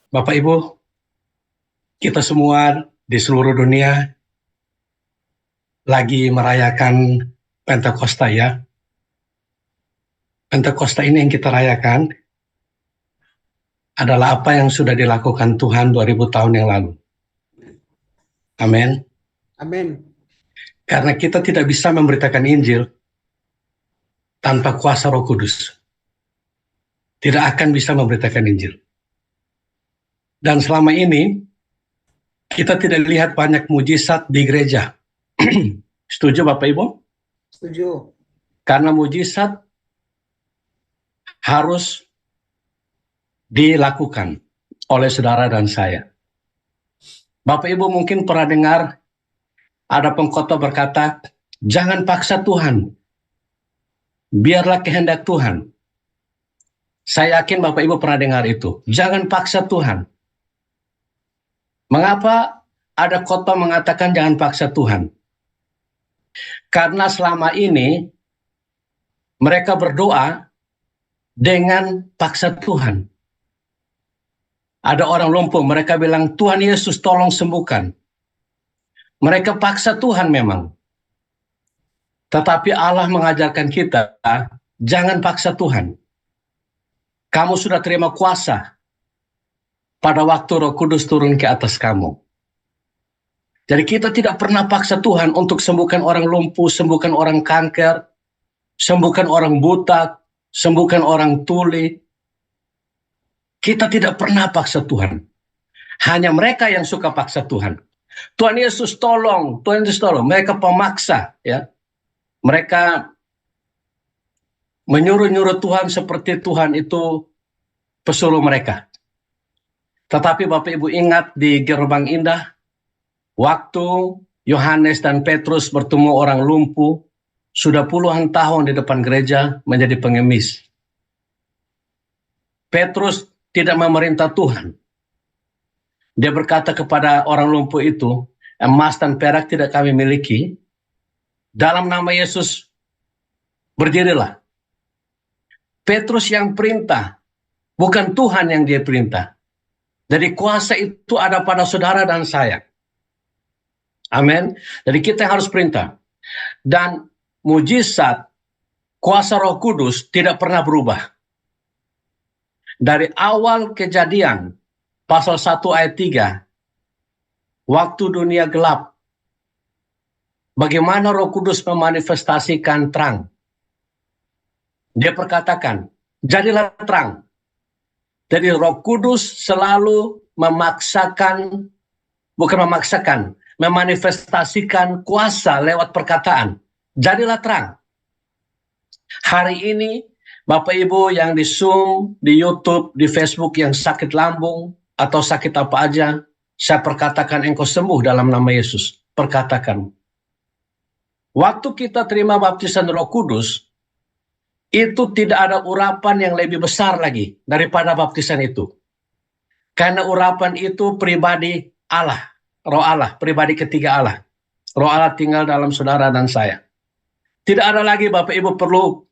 Bapak Ibu, kita semua di seluruh dunia lagi merayakan Pentakosta ya. Pentakosta ini yang kita rayakan adalah apa yang sudah dilakukan Tuhan 2000 tahun yang lalu. Amin. Amin. Karena kita tidak bisa memberitakan Injil tanpa kuasa Roh Kudus. Tidak akan bisa memberitakan Injil. Dan selama ini kita tidak lihat banyak mujizat di gereja. Setuju Bapak Ibu? Setuju. Karena mujizat harus dilakukan oleh saudara dan saya. Bapak Ibu mungkin pernah dengar ada pengkhotbah berkata, jangan paksa Tuhan, biarlah kehendak Tuhan. Saya yakin Bapak Ibu pernah dengar itu. Jangan paksa Tuhan. Mengapa ada khotbah mengatakan jangan paksa Tuhan? Karena selama ini mereka berdoa dengan paksa Tuhan. Ada orang lumpuh, mereka bilang, Tuhan Yesus tolong sembuhkan. Mereka paksa Tuhan memang. Tetapi Allah mengajarkan kita, jangan paksa Tuhan. Kamu sudah terima kuasa pada waktu Roh Kudus turun ke atas kamu. Jadi kita tidak pernah paksa Tuhan untuk sembuhkan orang lumpuh, sembuhkan orang kanker, sembuhkan orang buta, sembuhkan orang tuli. Kita tidak pernah paksa Tuhan. Hanya mereka yang suka paksa Tuhan. Tuhan Yesus tolong, Tuhan Yesus tolong. Mereka pemaksa, ya. Mereka menyuruh-nyuruh Tuhan seperti Tuhan itu pesuruh mereka. Tetapi Bapak Ibu ingat di Gerbang Indah, waktu Yohanes dan Petrus bertemu orang lumpuh, sudah puluhan tahun di depan gereja menjadi pengemis. Petrus tidak memerintah Tuhan. Dia berkata kepada orang lumpuh itu, emas dan perak tidak kami miliki, dalam nama Yesus berdirilah. Petrus yang perintah, bukan Tuhan yang dia perintah. Jadi kuasa itu ada pada saudara dan saya. Amin. Jadi kita harus perintah. Dan mujizat kuasa Roh Kudus tidak pernah berubah. Dari awal Kejadian pasal 1 ayat 3, waktu dunia gelap, bagaimana Roh Kudus memanifestasikan terang. Dia perkatakan, jadilah terang. Jadi Roh Kudus selalu memanifestasikan kuasa lewat perkataan. Jadilah terang. Hari ini Bapak Ibu yang di Zoom, di YouTube, di Facebook yang sakit lambung atau sakit apa aja, saya perkatakan engkau sembuh dalam nama Yesus. Perkatakan. Waktu kita terima baptisan Roh Kudus, itu tidak ada urapan yang lebih besar lagi daripada baptisan itu. Karena urapan itu pribadi Allah, Roh Allah, pribadi ketiga Allah. Roh Allah tinggal dalam saudara dan saya. Tidak ada lagi Bapak Ibu perlu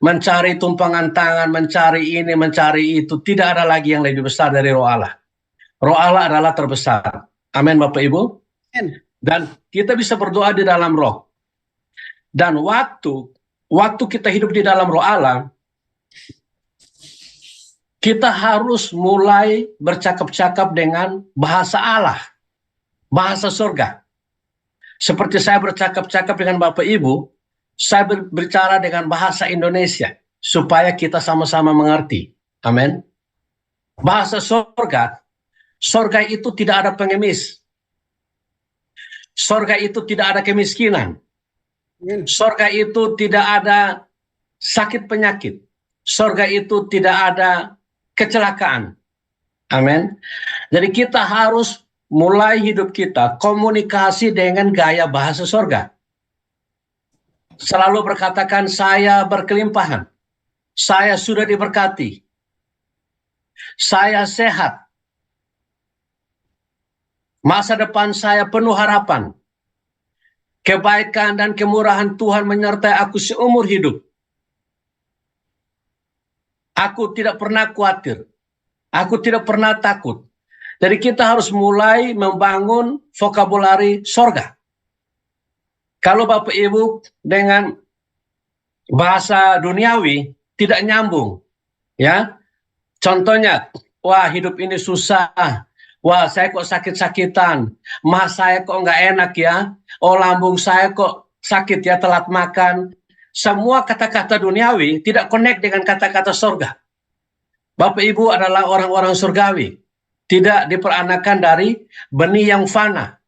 mencari tumpangan tangan, mencari ini, mencari itu. Tidak ada lagi yang lebih besar dari Roh Allah. Roh Allah adalah terbesar. Amin Bapak Ibu. Dan kita bisa berdoa di dalam Roh. Dan waktu kita hidup di dalam Roh Allah, kita harus mulai bercakap-cakap dengan bahasa Allah, bahasa surga. Seperti saya bercakap-cakap dengan Bapak Ibu, saya berbicara dengan bahasa Indonesia, supaya kita sama-sama mengerti. Amin. Bahasa surga, surga itu tidak ada pengemis. Surga itu tidak ada kemiskinan. Surga itu tidak ada sakit penyakit. Surga itu tidak ada kecelakaan. Amin. Jadi kita harus mulai hidup kita komunikasi dengan gaya bahasa surga. Selalu berkatakan saya berkelimpahan. Saya sudah diberkati. Saya sehat. Masa depan saya penuh harapan. Kebaikan dan kemurahan Tuhan menyertai aku seumur hidup. Aku tidak pernah khawatir. Aku tidak pernah takut. Jadi kita harus mulai membangun vokabulari sorga. Kalau Bapak Ibu dengan bahasa duniawi tidak nyambung, ya. Contohnya, wah hidup ini susah, wah saya kok sakit-sakitan, mas saya kok nggak enak ya, oh lambung saya kok sakit ya, telat makan. Semua kata-kata duniawi tidak connect dengan kata-kata sorga. Bapak Ibu adalah orang-orang surgawi, tidak diperanakan dari benih yang fana,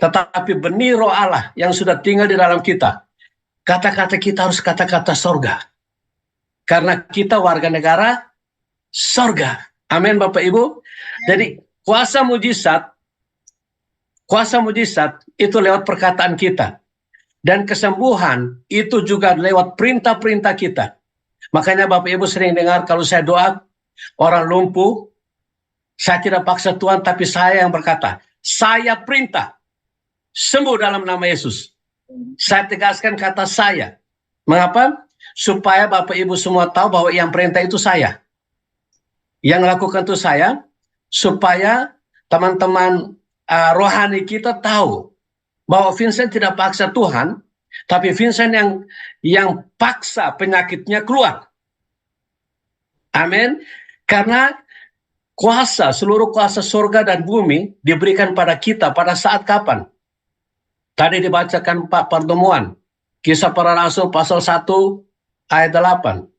tetapi benih roh Allah yang sudah tinggal di dalam kita. Kata-kata kita harus kata-kata sorga, karena kita warga negara sorga. Amin Bapak Ibu. Jadi kuasa mujizat itu lewat perkataan kita. Dan kesembuhan itu juga lewat perintah-perintah kita. Makanya Bapak Ibu sering dengar kalau saya doa orang lumpuh, saya tidak paksa Tuhan, tapi saya yang berkata, saya perintah sembuh dalam nama Yesus. Saya tegaskan kata saya. Mengapa? Supaya Bapak Ibu semua tahu bahwa yang perintah itu saya. Yang lakukan itu saya, supaya teman-teman rohani kita tahu bahwa Vincent tidak paksa Tuhan, tapi Vincent yang paksa penyakitnya keluar. Amin. Karena seluruh kuasa surga dan bumi diberikan pada kita pada saat kapan? Tadi dibacakan Pak pertemuan, Kisah Para Rasul pasal 1 ayat 8.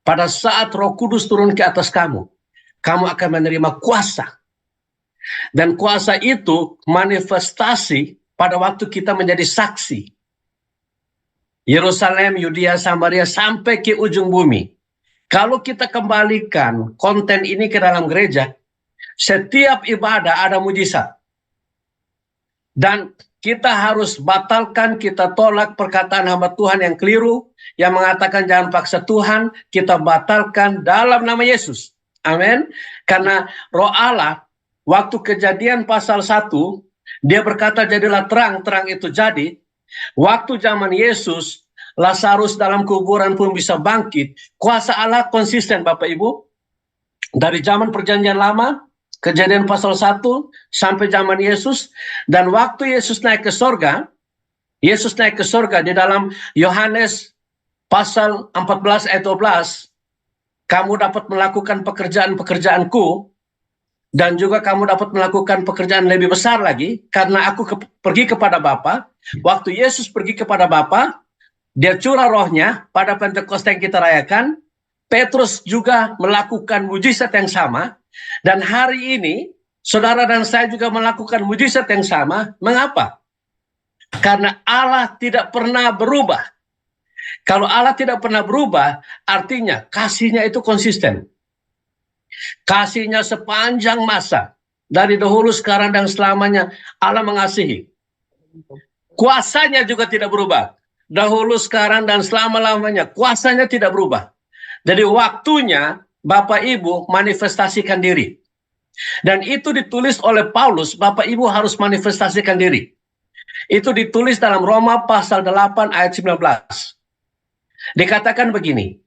Pada saat Roh Kudus turun ke atas kamu, kamu akan menerima kuasa. Dan kuasa itu manifestasi pada waktu kita menjadi saksi. Yerusalem, Yudea, Samaria, sampai ke ujung bumi. Kalau kita kembalikan konten ini ke dalam gereja, setiap ibadah ada mujizat. Dan kita harus batalkan, kita tolak perkataan hamba Tuhan yang keliru, yang mengatakan jangan paksa Tuhan, kita batalkan dalam nama Yesus. Amin. Karena Roh Allah, waktu Kejadian pasal 1, dia berkata jadilah terang, terang itu jadi. Waktu zaman Yesus, Lazarus dalam kuburan pun bisa bangkit. Kuasa Allah konsisten Bapak Ibu. Dari zaman perjanjian lama, Kejadian pasal 1, sampai zaman Yesus. Dan waktu Yesus naik ke sorga, di dalam Yohanes pasal 14 ayat 12, kamu dapat melakukan pekerjaan-pekerjaanku, dan juga kamu dapat melakukan pekerjaan lebih besar lagi, karena aku pergi kepada Bapa. Waktu Yesus pergi kepada Bapa, dia curah rohnya pada Pentakosta yang kita rayakan. Petrus juga melakukan mujizat yang sama, dan hari ini saudara dan saya juga melakukan mujizat yang sama. Mengapa? Karena Allah tidak pernah berubah. Kalau Allah tidak pernah berubah, artinya kasihnya itu konsisten. Kasihnya sepanjang masa, dari dahulu, sekarang, dan selamanya Allah mengasihi. Kuasanya juga tidak berubah. Dahulu, sekarang, dan selama-lamanya kuasanya tidak berubah. Jadi waktunya Bapak Ibu manifestasikan diri. Dan itu ditulis oleh Paulus, Bapak Ibu harus manifestasikan diri. Itu ditulis dalam Roma pasal 8 ayat 19. Dikatakan begini,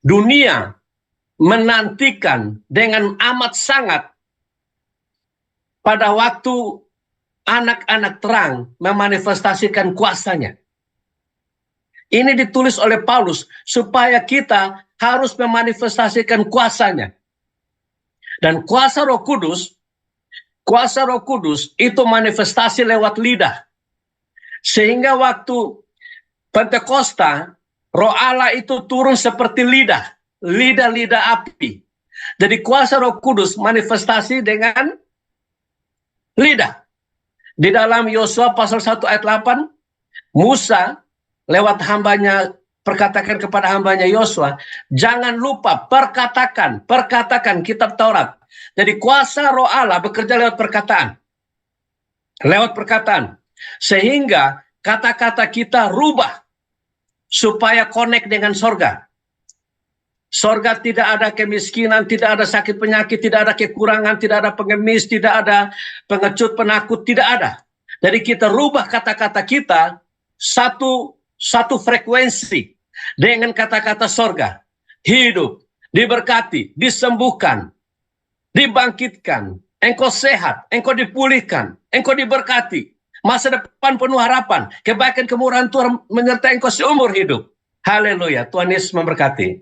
dunia menantikan dengan amat sangat pada waktu anak-anak terang memanifestasikan kuasanya. Ini ditulis oleh Paulus supaya kita harus memanifestasikan kuasanya. Dan kuasa Roh Kudus itu manifestasi lewat lidah. Sehingga waktu Pentakosta, Roh Allah itu turun seperti lidah api. Jadi kuasa Roh Kudus manifestasi dengan lidah. Di dalam Yosua pasal 1 ayat 8, Musa lewat hambanya perkatakan kepada hambanya Yosua, jangan lupa perkatakan kitab Taurat. Jadi kuasa Roh Allah bekerja lewat perkataan. Sehingga kata-kata kita rubah supaya connect dengan sorga. Sorga tidak ada kemiskinan, tidak ada sakit penyakit, tidak ada kekurangan, tidak ada pengemis, tidak ada pengecut, penakut, tidak ada. Jadi kita rubah kata-kata kita satu frekuensi dengan kata-kata sorga. Hidup, diberkati, disembuhkan, dibangkitkan, engkau sehat, engkau dipulihkan, engkau diberkati. Masa depan penuh harapan, kebaikan kemurahan Tuhan menyertai engkau seumur hidup. Haleluya, Tuhan Yesus memberkati.